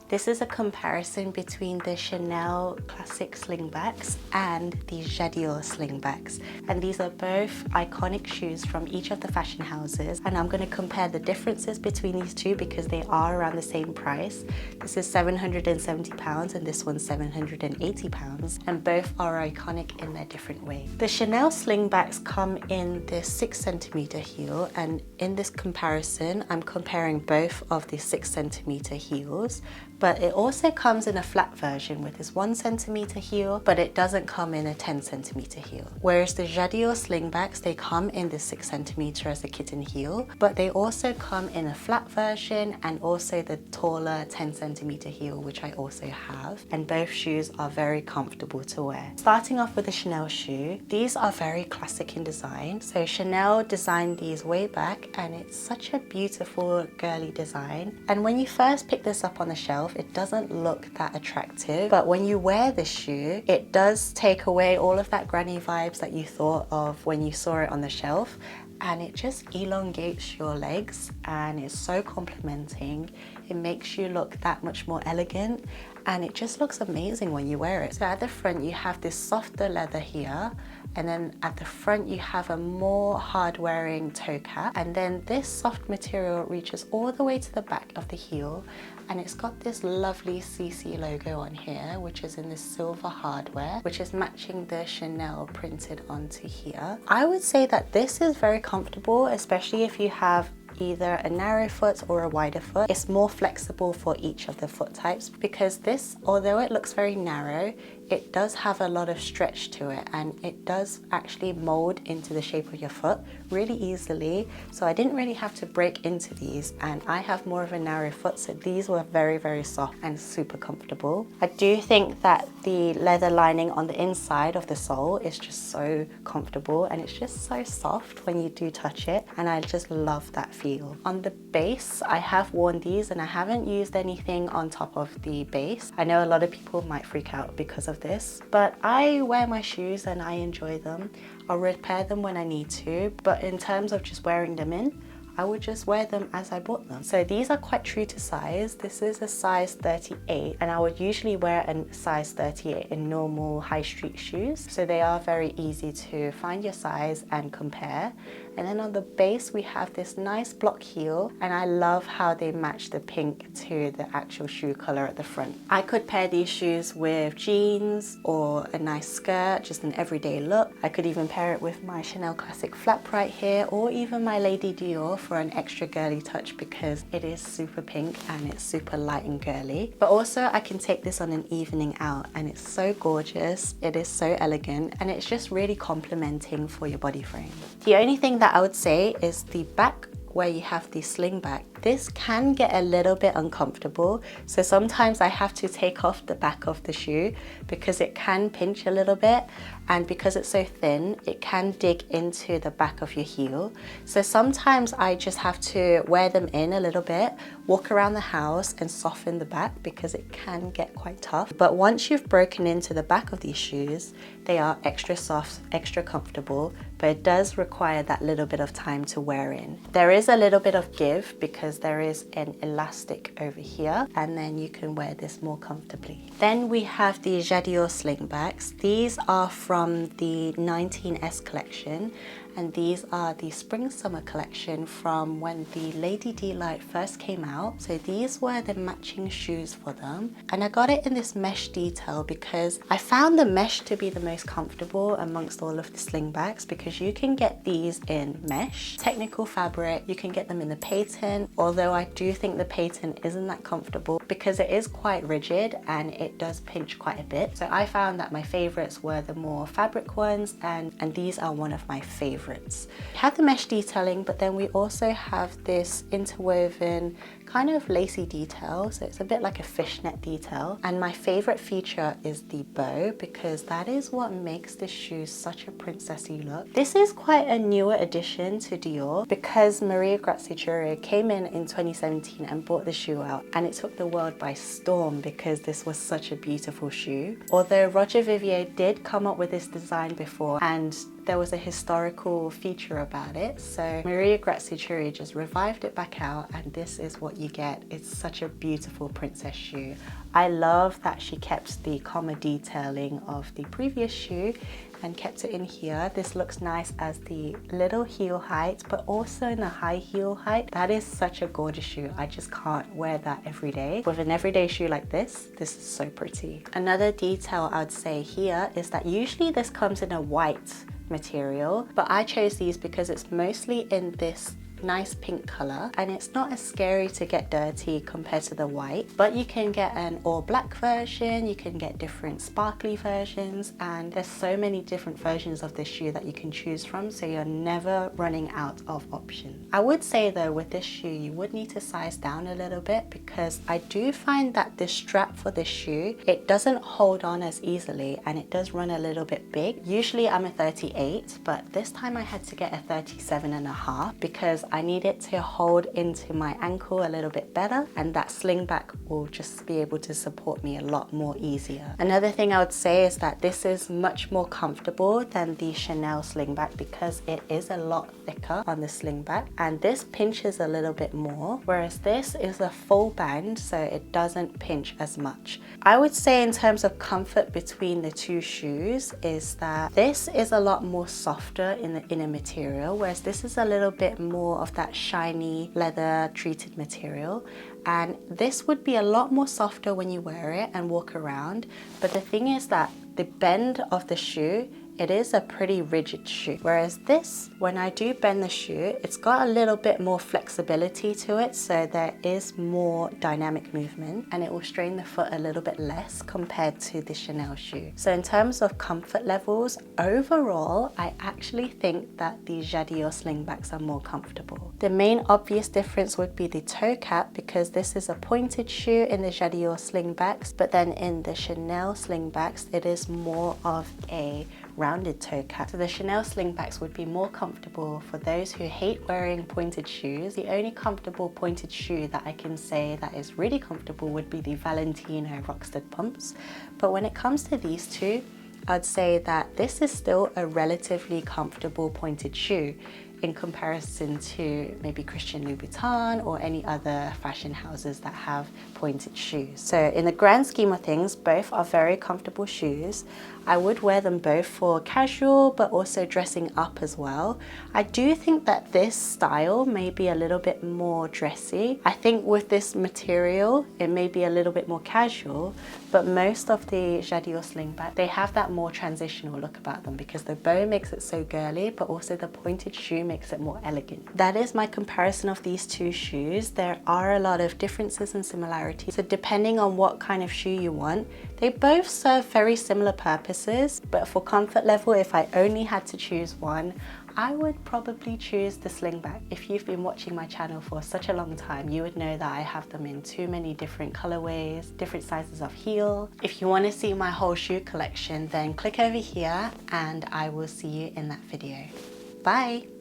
This is a comparison between the Chanel classic slingbacks and the Jadior slingbacks. And these are both iconic shoes from each of the fashion houses. And I'm going to compare the differences between these two because they are around the same price. This is £770 and this one's £780. And both are iconic in their different way. The Chanel slingbacks come in this 6cm heel, and in this comparison, I'm comparing both of the 6cm heels. But it also comes in a flat version with this 1cm heel, but it doesn't come in a 10cm heel. Whereas the Jadior slingbacks, they come in the 6cm as a kitten heel, but they also come in a flat version and also the taller 10cm heel, which I also have. And both shoes are very comfortable to wear. Starting off with the Chanel shoe, these are very classic in design. So Chanel designed these way back, and it's such a beautiful girly design. And when you first pick this up on the shelf, it doesn't look that attractive, but when you wear this shoe, it does take away all of that granny vibes that you thought of when you saw it on the shelf, and it just elongates your legs and it's so complimenting. It makes you look that much more elegant, and it just looks amazing when you wear it. So at the front you have this softer leather here, and then at the front you have a more hard wearing toe cap, and then this soft material reaches all the way to the back of the heel, and it's got this lovely CC logo on here, which is in this silver hardware, which is matching the Chanel printed onto here. I would say that this is very comfortable, especially if you have either a narrow foot or a wider foot. It's more flexible for each of the foot types because this, although it looks very narrow, it does have a lot of stretch to it, and it does actually mold into the shape of your foot really easily. So I didn't really have to break into these, and I have more of a narrow foot, so these were very, very soft and super comfortable. I do think that the leather lining on the inside of the sole is just so comfortable, and it's just so soft when you do touch it, and I just love that feel. On the base, I have worn these and I haven't used anything on top of the base. I know a lot of people might freak out because of this, but I wear my shoes and I enjoy them. I'll repair them when I need to, but in terms of just wearing them in, I would just wear them as I bought them. So these are quite true to size. This is a size 38, and I would usually wear a size 38 in normal high street shoes. So they are very easy to find your size and compare. And then on the base, we have this nice block heel, and I love how they match the pink to the actual shoe color at the front. I could pair these shoes with jeans or a nice skirt, just an everyday look. I could even pair it with my Chanel classic flap right here, or even my Lady Dior for an extra girly touch because it is super pink and it's super light and girly. But also I can take this on an evening out, and it's so gorgeous, it is so elegant, and it's just really complimenting for your body frame. The only thing that I would say is the back where you have the sling back. This can get a little bit uncomfortable, so sometimes I have to take off the back of the shoe because it can pinch a little bit, and because it's so thin, it can dig into the back of your heel. So sometimes I just have to wear them in a little bit, walk around the house and soften the back because it can get quite tough. But once you've broken into the back of these shoes, they are extra soft, extra comfortable, but it does require that little bit of time to wear in. There is a little bit of give because there is an elastic over here, and then you can wear this more comfortably. Then we have the Jadior slingbacks. These are from the 19S collection, and these are the spring summer collection from when the Lady D Light first came out. So these were the matching shoes for them, and I got it in this mesh detail because I found the mesh to be the most comfortable amongst all of the slingbacks, because you can get these in mesh, technical fabric, you can get them in the patent, although I do think the patent isn't that comfortable because it is quite rigid and it does pinch quite a bit. So I found that my favorites were the more fabric ones, and these are one of my favorites. We have the mesh detailing, but then we also have this interwoven kind of lacy detail, so it's a bit like a fishnet detail. And my favorite feature is the bow, because that is what makes this shoe such a princessy look. This is quite a newer addition to Dior because Maria Grazia came in 2017 and brought the shoe out, and it took the world by storm because this was such a beautiful shoe. Although Roger Vivier did come up with this design before, and there was a historical feature about it. So Maria Grazia just revived it back out, and this is what you get. It's such a beautiful princess shoe. I love that she kept the comma detailing of the previous shoe and kept it in here. This looks nice as the little heel height, but also in the high heel height. That is such a gorgeous shoe. I just can't wear that every day. With an everyday shoe like this is so pretty. Another detail I'd say here is that usually this comes in a white material, but I chose these because it's mostly in this nice pink color, and it's not as scary to get dirty compared to the white. But you can get an all black version, you can get different sparkly versions, and there's so many different versions of this shoe that you can choose from, so you're never running out of options. I would say though, with this shoe you would need to size down a little bit, because I do find that the strap for this shoe, it doesn't hold on as easily and it does run a little bit big. Usually I'm a 38, but this time I had to get a 37.5 because I need it to hold into my ankle a little bit better, and that slingback will just be able to support me a lot more easier. Another thing I would say is that this is much more comfortable than the Chanel slingback because it is a lot thicker on the slingback, and this pinches a little bit more, whereas this is a full band, so it doesn't pinch as much. I would say in terms of comfort between the two shoes is that this is a lot more softer in the inner material, whereas this is a little bit more of that shiny leather treated material, and this would be a lot more softer when you wear it and walk around. But the thing is that the bend of the shoe, it is a pretty rigid shoe, whereas this, when I do bend the shoe, it's got a little bit more flexibility to it, so there is more dynamic movement and it will strain the foot a little bit less compared to the Chanel shoe. So in terms of comfort levels, overall I actually think that the Jadior slingbacks are more comfortable. The main obvious difference would be the toe cap, because this is a pointed shoe in the Jadior slingbacks, but then in the Chanel slingbacks it is more of a rounded toe cap. So the Chanel slingbacks would be more comfortable for those who hate wearing pointed shoes. The only comfortable pointed shoe that I can say that is really comfortable would be the Valentino Rockstud pumps. But when it comes to these two, I'd say that this is still a relatively comfortable pointed shoe in comparison to maybe Christian Louboutin or any other fashion houses that have pointed shoes. So in the grand scheme of things, both are very comfortable shoes. I would wear them both for casual, but also dressing up as well. I do think that this style may be a little bit more dressy. I think with this material, it may be a little bit more casual, but most of the Jadior slingback, they have that more transitional look about them because the bow makes it so girly, but also the pointed shoe makes it more elegant. That is my comparison of these two shoes. There are a lot of differences and similarities. So depending on what kind of shoe you want, they both serve very similar purposes, but for comfort level, if I only had to choose one, I would probably choose the slingback. If you've been watching my channel for such a long time, you would know that I have them in too many different colorways, different sizes of heel. If you want to see my whole shoe collection, then click over here and I will see you in that video. Bye!